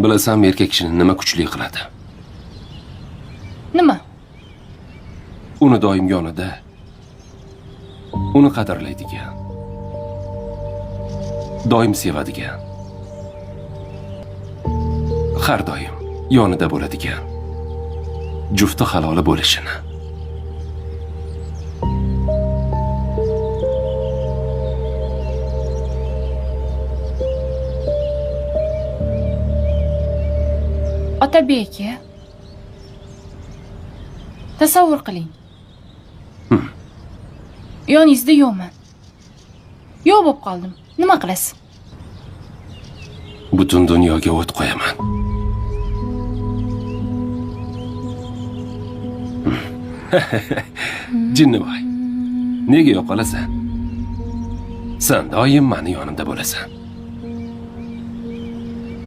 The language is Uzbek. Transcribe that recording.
Bilasanmi, erkak kishini nima kuchli qiladi? Nima? Uni doim yonida, uni qadrlaydigan, doim sevadigan, har doim yonida bo'ladigan jufti haloli bo'lishini. Otabek, tasavvur qiling. Yoningizda yo'qman. Yo'q bo'lib qoldim. Nima qilasiz? Butun dunyoga o't qo'yaman. Jinnivoy, nega yo'qolasan? Sen doim meni yonimda bo'lasan.